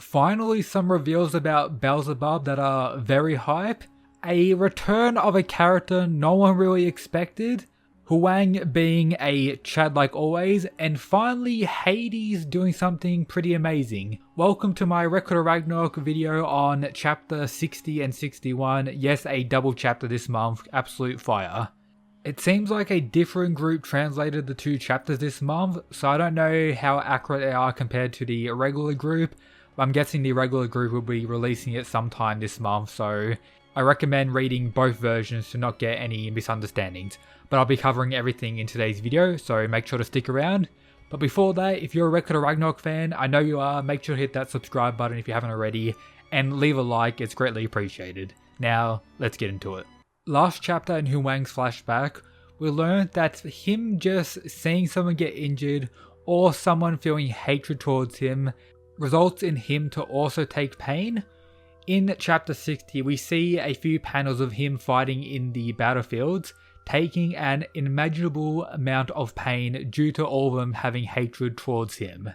Finally, some reveals about Beelzebub that are very hype. A return of a character no one really expected. Huang being a Chad like always, and finally Hades doing something pretty amazing. Welcome to my Record of Ragnarok video on chapter 60 and 61. Yes, a double chapter this month, absolute fire. It seems like a different group translated the two chapters this month, so I don't know how accurate they are compared to the regular group. I'm guessing the regular group will be releasing it sometime this month, so I recommend reading both versions to not get any misunderstandings. But I'll be covering everything in today's video, so make sure to stick around. But before that, if you're a Record of Ragnarok fan, I know you are, make sure to hit that subscribe button if you haven't already, and leave a like, it's greatly appreciated. Now, let's get into it. Last chapter in Huang's flashback, we learned that him just seeing someone get injured or someone feeling hatred towards him results in him to also take pain. In chapter 60, we see a few panels of him fighting in the battlefields, taking an unimaginable amount of pain due to all of them having hatred towards him.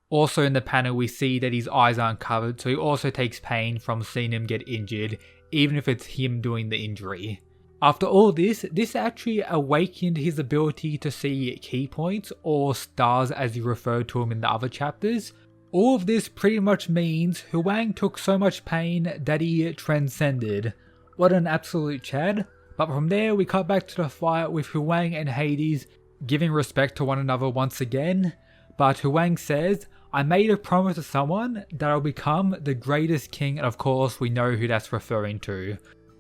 Also in the panel we see that his eyes aren't covered, so he also takes pain from seeing him get injured, even if it's him doing the injury. After all this actually awakened his ability to see key points, or stars as you referred to him in the other chapters. All of this pretty much means Huang took so much pain that he transcended. What an absolute Chad. But from there we cut back to the fight with Huang and Hades giving respect to one another once again. But Huang says, "I made a promise to someone that I'll become the greatest king," and of course we know who that's referring to.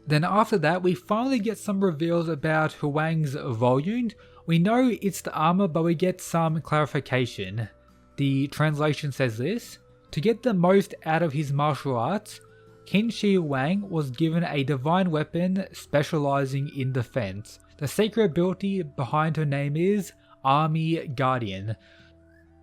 Then after that we finally get some reveals about Huang's volume. We know it's the armor, but we get some clarification. The translation says this: to get the most out of his martial arts, Qin Shi Huang was given a divine weapon specializing in defense. The secret ability behind her name is Army Guardian,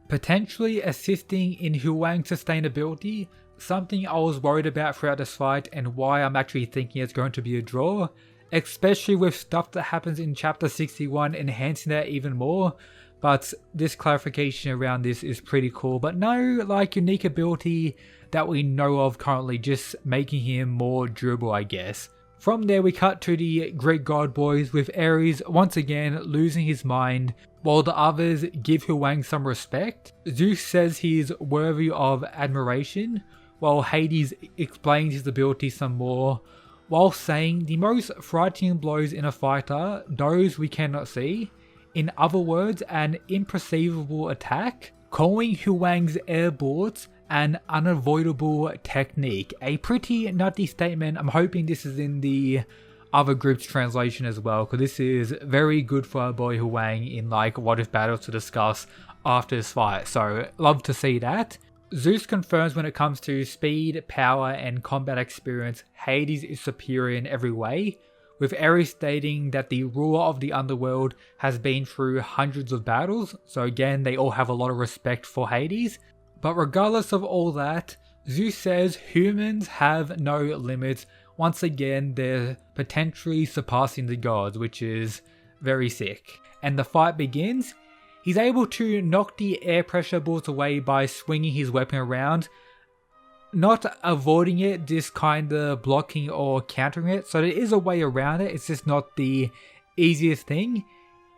potentially assisting in Huang's sustainability, something I was worried about throughout this fight and why I'm actually thinking it's going to be a draw, especially with stuff that happens in chapter 61 enhancing that even more. But this clarification around this is pretty cool, but no unique ability that we know of currently, just making him more durable, I guess. From there we cut to the Greek god boys with Ares once again losing his mind, while the others give Huang some respect. Zeus says he's worthy of admiration, while Hades explains his ability some more, while saying the most frightening blows in a fighter, those we cannot see. In other words, an imperceivable attack, calling Huang's airborts an unavoidable technique. A pretty nutty statement. I'm hoping this is in the other group's translation as well, because this is very good for our boy Huang in what if battles to discuss after this fight, so love to see that. Zeus confirms when it comes to speed, power and combat experience, Hades is superior in every way, with Ares stating that the ruler of the underworld has been through hundreds of battles, so again they all have a lot of respect for Hades. But regardless of all that, Zeus says humans have no limits. Once again, they're potentially surpassing the gods, which is very sick. And the fight begins. He's able to knock the air pressure bolts away by swinging his weapon around, not avoiding it, just kinda blocking or countering it. So there is a way around it, it's just not the easiest thing.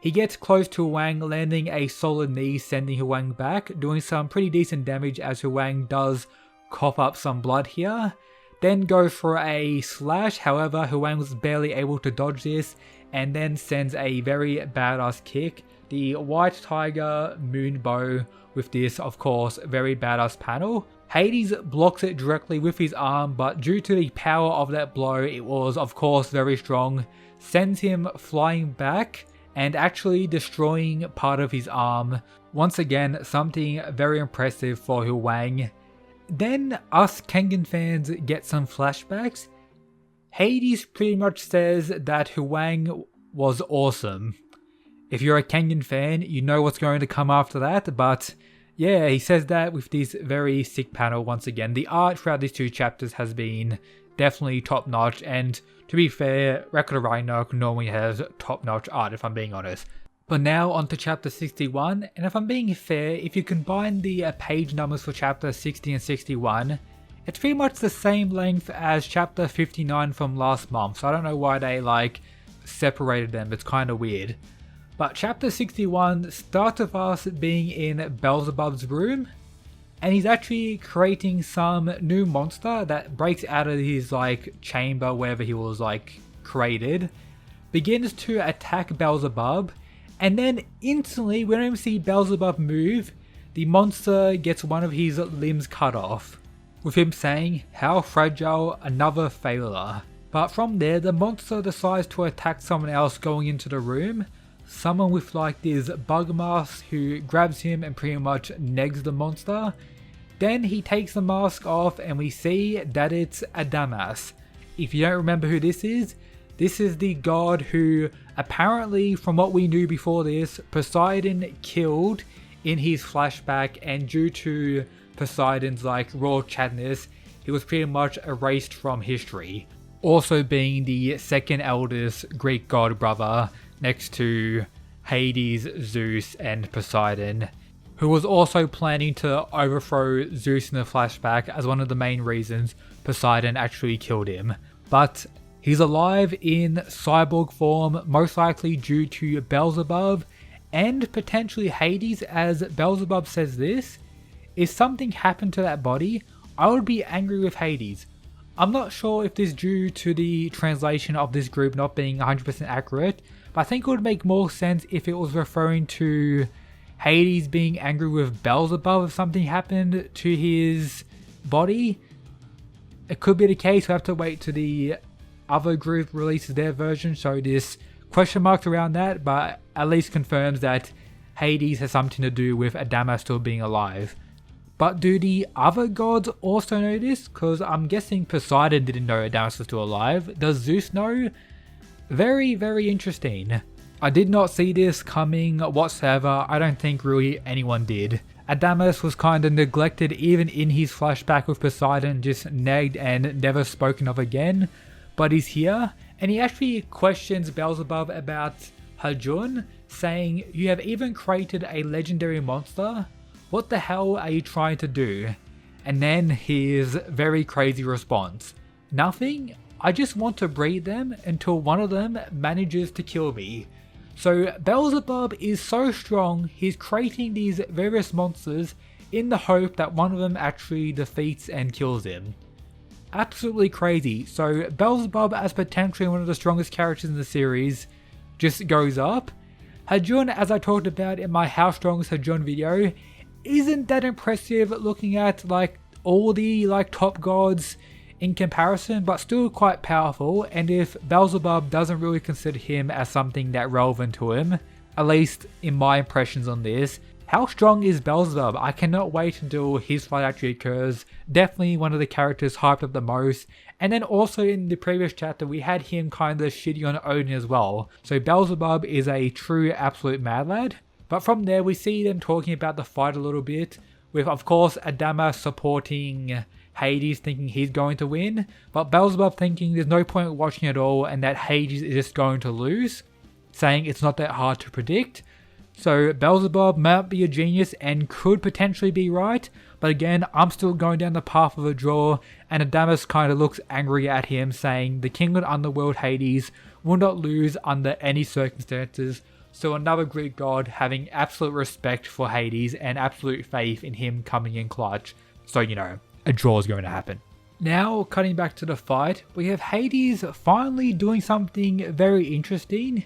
He gets close to Huang, landing a solid knee, sending Huang back, doing some pretty decent damage as Huang does cough up some blood here. Then goes for a slash, however Huang was barely able to dodge this, and then sends a very badass kick. The White Tiger Moon Bow with this, of course, very badass panel. Hades blocks it directly with his arm, but due to the power of that blow, it was of course very strong, sends him flying back and actually destroying part of his arm. Once again, something very impressive for Huang. Then us Kengan fans get some flashbacks. Hades pretty much says that Huang was awesome. If you're a Kengan fan, you know what's going to come after that, but yeah, he says that with this very sick panel once again. The art throughout these two chapters has been definitely top notch, and to be fair, Record of Ragnarok normally has top notch art if I'm being honest. But now on to chapter 61, and if I'm being fair, if you combine the page numbers for chapter 60 and 61, It's pretty much the same length as chapter 59 from last month, so I don't know why they separated them. It's kind of weird. But chapter 61 starts with us being in Beelzebub's room, and he's actually creating some new monster that breaks out of his chamber wherever he was created, begins to attack Beelzebub, and then instantly, we don't even see Beelzebub move, the monster gets one of his limbs cut off, with him saying, "How fragile, another failure." But from there, the monster decides to attack someone else going into the room, someone with this bug mask who grabs him and pretty much negs the monster. Then he takes the mask off and we see that it's Adamas. If you don't remember who this is the god who apparently, from what we knew before this, Poseidon killed in his flashback, and due to Poseidon's raw chatness, he was pretty much erased from history. Also being the second eldest Greek god brother next to Hades, Zeus and Poseidon, who was also planning to overthrow Zeus in the flashback as one of the main reasons Poseidon actually killed him. But he's alive in cyborg form, most likely due to Beelzebub and potentially Hades, as Beelzebub says this: "If something happened to that body, I would be angry with Hades." I'm not sure if this is due to the translation of this group not being 100% accurate, but I think it would make more sense if it was referring to Hades being angry with Beelzebub if something happened to his body. It could be the case. We have to wait till the other group releases their version, so this question marks around that, but at least confirms that Hades has something to do with Adamas still being alive. But do the other gods also know this? Because I'm guessing Poseidon didn't know Adamas was still alive. Does Zeus know? Very, very interesting. I did not see this coming whatsoever. I don't think really anyone did. Adamas was kind of neglected even in his flashback with Poseidon, just nagged and never spoken of again. But he's here, and he actually questions Beelzebub about Hajun, saying, "You have even created a legendary monster? What the hell are you trying to do?" And then his very crazy response: "Nothing, I just want to breed them until one of them manages to kill me." So Beelzebub is so strong, he's creating these various monsters in the hope that one of them actually defeats and kills him. Absolutely crazy. So Beelzebub, as potentially one of the strongest characters in the series, just goes up. Hajun, as I talked about in my How Strong is Hajun video, isn't that impressive looking at all the top gods in comparison, but still quite powerful. And if Beelzebub doesn't really consider him as something that relevant to him, at least in my impressions on this, how strong is Beelzebub? I cannot wait until his fight actually occurs. Definitely one of the characters hyped up the most. And then also in the previous chapter, we had him kind of shitty on Odin as well. So Beelzebub is a true absolute mad lad. But from there, we see them talking about the fight a little bit, with of course Adamas supporting Hades, thinking he's going to win, but Beelzebub thinking there's no point watching at all and that Hades is just going to lose, saying it's not that hard to predict. So Beelzebub might be a genius and could potentially be right, but again, I'm still going down the path of a draw, and Adamas kind of looks angry at him, saying the king of the underworld, Hades, will not lose under any circumstances. So another Greek god having absolute respect for Hades and absolute faith in him coming in clutch. So, a draw is going to happen. Now, cutting back to the fight, we have Hades finally doing something very interesting.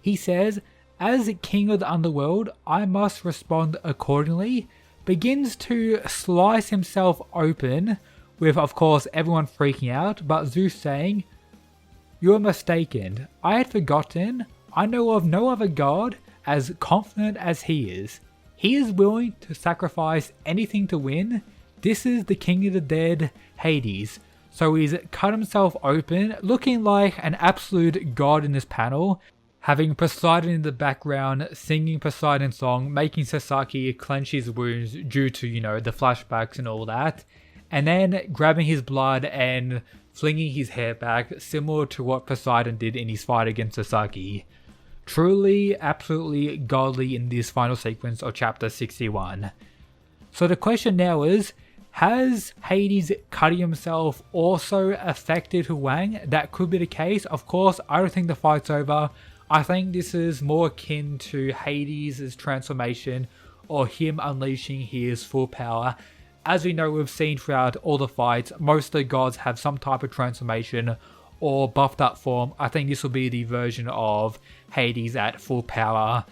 He says, "As king of the underworld, I must respond accordingly." Begins to slice himself open, with of course everyone freaking out, but Zeus saying, "You are mistaken. I had forgotten. I know of no other god as confident as he is. He is willing to sacrifice anything to win. This is the king of the dead, Hades." So he's cut himself open, looking like an absolute god in this panel, having Poseidon in the background, singing Poseidon's song, making Sasaki clench his wounds due to, the flashbacks and all that, and then grabbing his blood and flinging his hair back, similar to what Poseidon did in his fight against Sasaki. Truly, absolutely godly in this final sequence of chapter 61. So the question now is, Has Hades cutting himself also affected Huang? That could be the case. Of course, I don't think the fight's over. I think this is more akin to Hades' transformation or him unleashing his full power. As we know, we've seen throughout all the fights, most of the gods have some type of transformation or buffed up form. I think this will be the version of Hades at full power.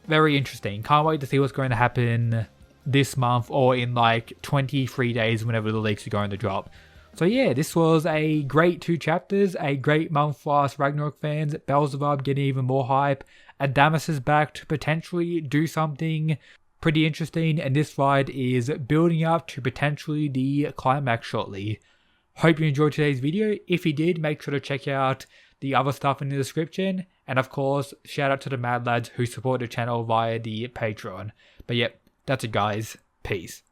Very interesting. Can't wait to see what's going to happen this month or in like 23 days whenever the leaks are going to drop. So yeah, this was a great 2 chapters, a great month for us Ragnarok fans. Beelzebub getting even more hype. Adamas is back to potentially do something pretty interesting, and this ride is building up to potentially the climax shortly. Hope you enjoyed today's video. If you did, make sure to check out the other stuff in the description. And of course, shout out to the Mad Lads who support the channel via the Patreon. But yep, that's it guys. Peace.